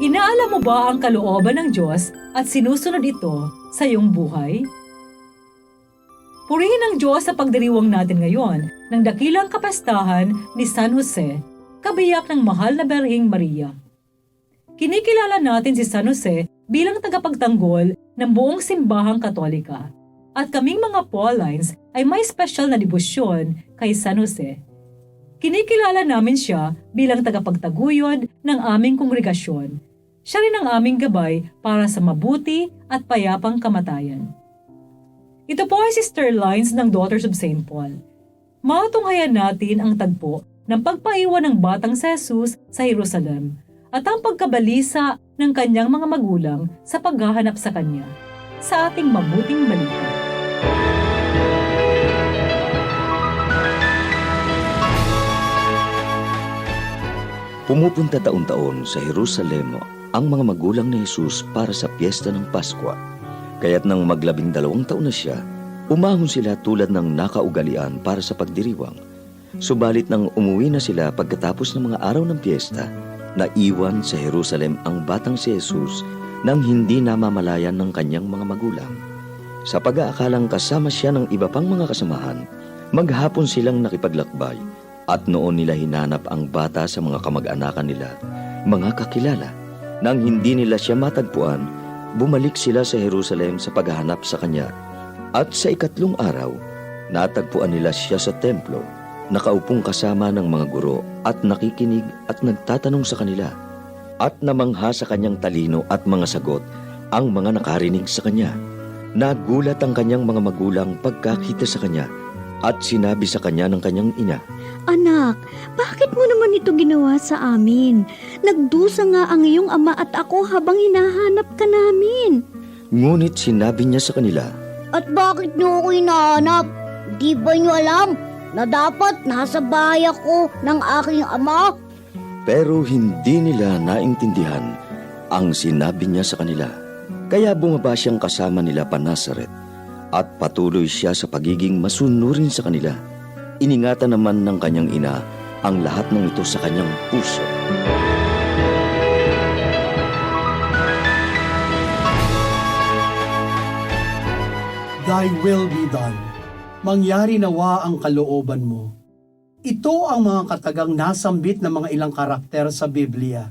Inaalam mo ba ang kalooban ng Diyos at sinusunod ito sa iyong buhay? Purihin ang Diyos sa pagdiriwang natin ngayon ng dakilang kapistahan ni San Jose, kabiyak ng mahal na Birheng Maria. Kinikilala natin si San Jose bilang tagapagtanggol ng buong simbahang Katolika, at kaming mga Paulines ay may special na debosyon kay San Jose. Kinikilala namin siya bilang tagapagtaguyod ng aming kongregasyon. Siya rin ang aming gabay para sa mabuti at payapang kamatayan. Ito po ay Sister Lines ng Daughters of St. Paul. Matunghayan natin ang tagpo ng pagpaiwan ng batang si Jesus sa Jerusalem at ang pagkabalisa ng kanyang mga magulang sa paghahanap sa kanya sa ating mabuting balita. Pumupunta taon-taon sa Jerusalem ang mga magulang ni Jesus para sa piyesta ng Paskwa. Kaya't nang mag-12 taon na siya, umahon sila tulad ng nakaugalian para sa pagdiriwang. Subalit nang umuwi na sila pagkatapos ng mga araw ng piyesta, naiwan sa Jerusalem ang batang si Jesus nang hindi namamalayan ng kanyang mga magulang. Sa pag-aakalang kasama siya ng iba pang mga kasamahan, maghapon silang nakipaglakbay at noon nila hinanap ang bata sa mga kamag-anakan nila, mga kakilala. Nang hindi nila siya matagpuan, bumalik sila sa Jerusalem sa paghahanap sa kanya. At sa 3 araw, natagpuan nila siya sa templo, nakaupong kasama ng mga guro at nakikinig at nagtatanong sa kanila. At namangha sa kanyang talino at mga sagot ang mga nakarinig sa kanya. Nagulat ang kanyang mga magulang pagkakita sa kanya at sinabi sa kanya ng kanyang ina, Anak, bakit mo naman ito ginawa sa amin? Nagdusa nga ang iyong ama at ako habang hinahanap ka namin. Ngunit sinabi niya sa kanila, At bakit niyo ako hinahanap? Di ba niyo alam na dapat nasa bahay ako ng aking ama? pero hindi nila naintindihan ang sinabi niya sa kanila. Kaya bumaba siyang kasama nila pa Nazaret at patuloy siya sa pagiging masunurin sa kanila. Iningatan naman ng kanyang ina ang lahat ng ito sa kanyang puso. Thy will be done. Mangyari nawa ang kalooban mo. Ito ang mga katagang nasambit ng mga ilang karakter sa Biblia.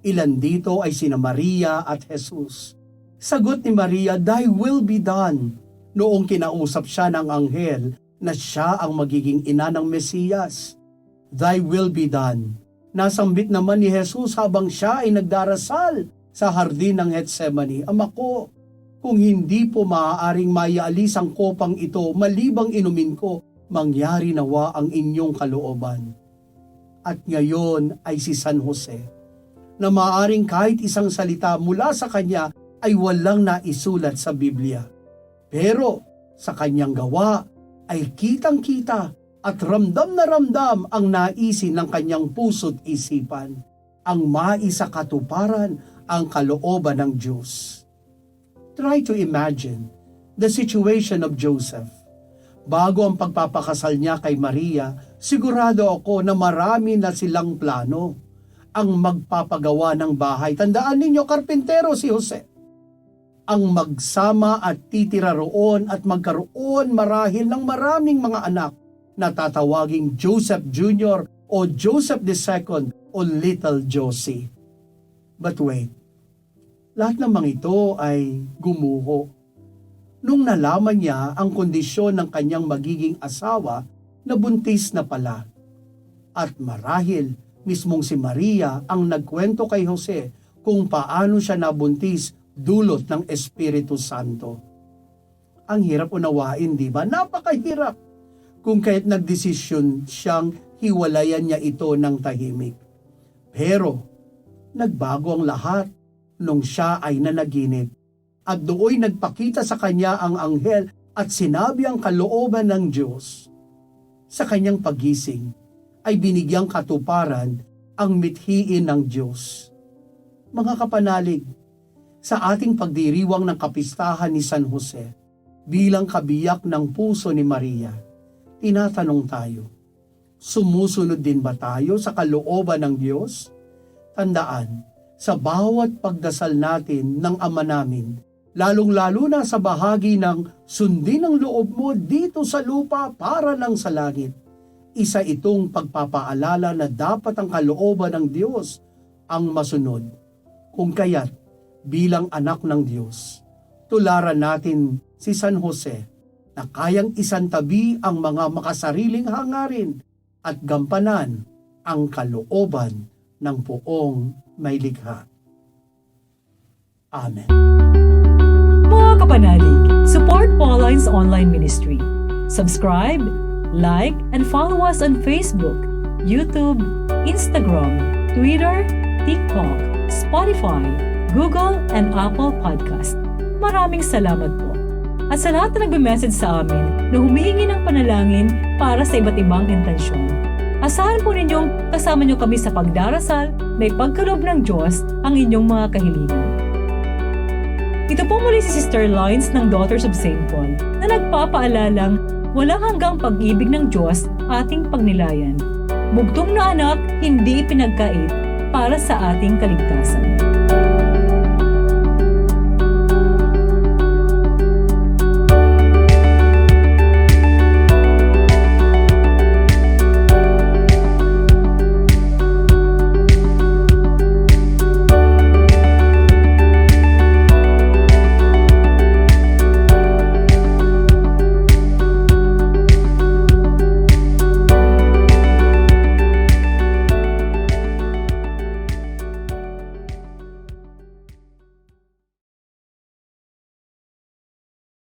Ilan dito ay sina Maria at Jesus. Sagot ni Maria, Thy will be done. Noong kinausap siya ng anghel na siya ang magiging ina ng Mesiyas. Thy will be done. Nasambit naman ni Jesus habang siya ay nagdarasal sa hardin ng Getsemani, Ama ko, kung hindi po maaaring maialis ang kopang ito malibang inumin ko, mangyari nawa ang inyong kalooban. At ngayon ay si San Jose, na maaaring kahit isang salita mula sa kanya ay walang naisulat sa Biblia. Pero sa kanyang gawa ay kitang-kita at ramdam na ramdam ang naisin ng kanyang puso't isipan, ang maisakatuparan ang kalooban ng Diyos. Try to imagine the situation of Joseph. Bago ang pagpapakasal niya kay Maria, sigurado ako na marami na silang plano. Ang magpapagawa ng bahay, tandaan ninyo, karpintero si Jose. Ang magsama at titira roon at magkaroon marahil ng maraming mga anak na tatawaging Joseph Jr. o Joseph II o Little Josie. But wait, lahat ng mga ito ay gumuho nung nalaman niya ang kondisyon ng kanyang magiging asawa na buntis na pala. At marahil mismong si Maria ang nagkwento kay Jose kung paano siya nabuntis dulot ng Espiritu Santo. Ang hirap unawain, di ba? Napakahirap kung kaya't nagdesisyon siyang hiwalayan niya ito ng tahimik. Pero nagbago ang lahat nung siya ay nanaginip. At dooy nagpakita sa kanya ang anghel at sinabi ang kalooban ng Diyos. Sa kanyang pagising ay binigyang katuparan ang mithiin ng Diyos. Mga kapanalig, sa ating pagdiriwang ng kapistahan ni San Jose, bilang kabiyak ng puso ni Maria, tinatanong tayo, sumusunod din ba tayo sa kalooban ng Diyos? Tandaan, sa bawat pagdasal natin ng Ama namin, lalong-lalo na sa bahagi ng sundin ang loob mo dito sa lupa para lang sa langit. Isa itong pagpapaalala na dapat ang kalooban ng Diyos ang masunod. Kung kaya't bilang anak ng Diyos, tularan natin si San Jose na kayang isantabi ang mga makasariling hangarin at gampanan ang kalooban ng poong may likha. Amen. Mga kapanalig, support Pauline's online ministry. Subscribe, like, and follow us on Facebook, YouTube, Instagram, Twitter, TikTok, Spotify, Google, and Apple Podcast. Maraming salamat po. At sa lahat na nagbe-message sa amin na humihingi ng panalangin para sa iba't ibang intensyon. Asahan po ninyong kasama niyo kami sa pagdarasal na ipagkaloob ng Diyos ang inyong mga kahilingan. Ito po muli si Sister Lines ng Daughters of St. Paul na nagpapaalalang walang hanggang pag-ibig ng Diyos ating pagnilayan. Bugtong na anak, hindi ipinagkait para sa ating kaligtasan.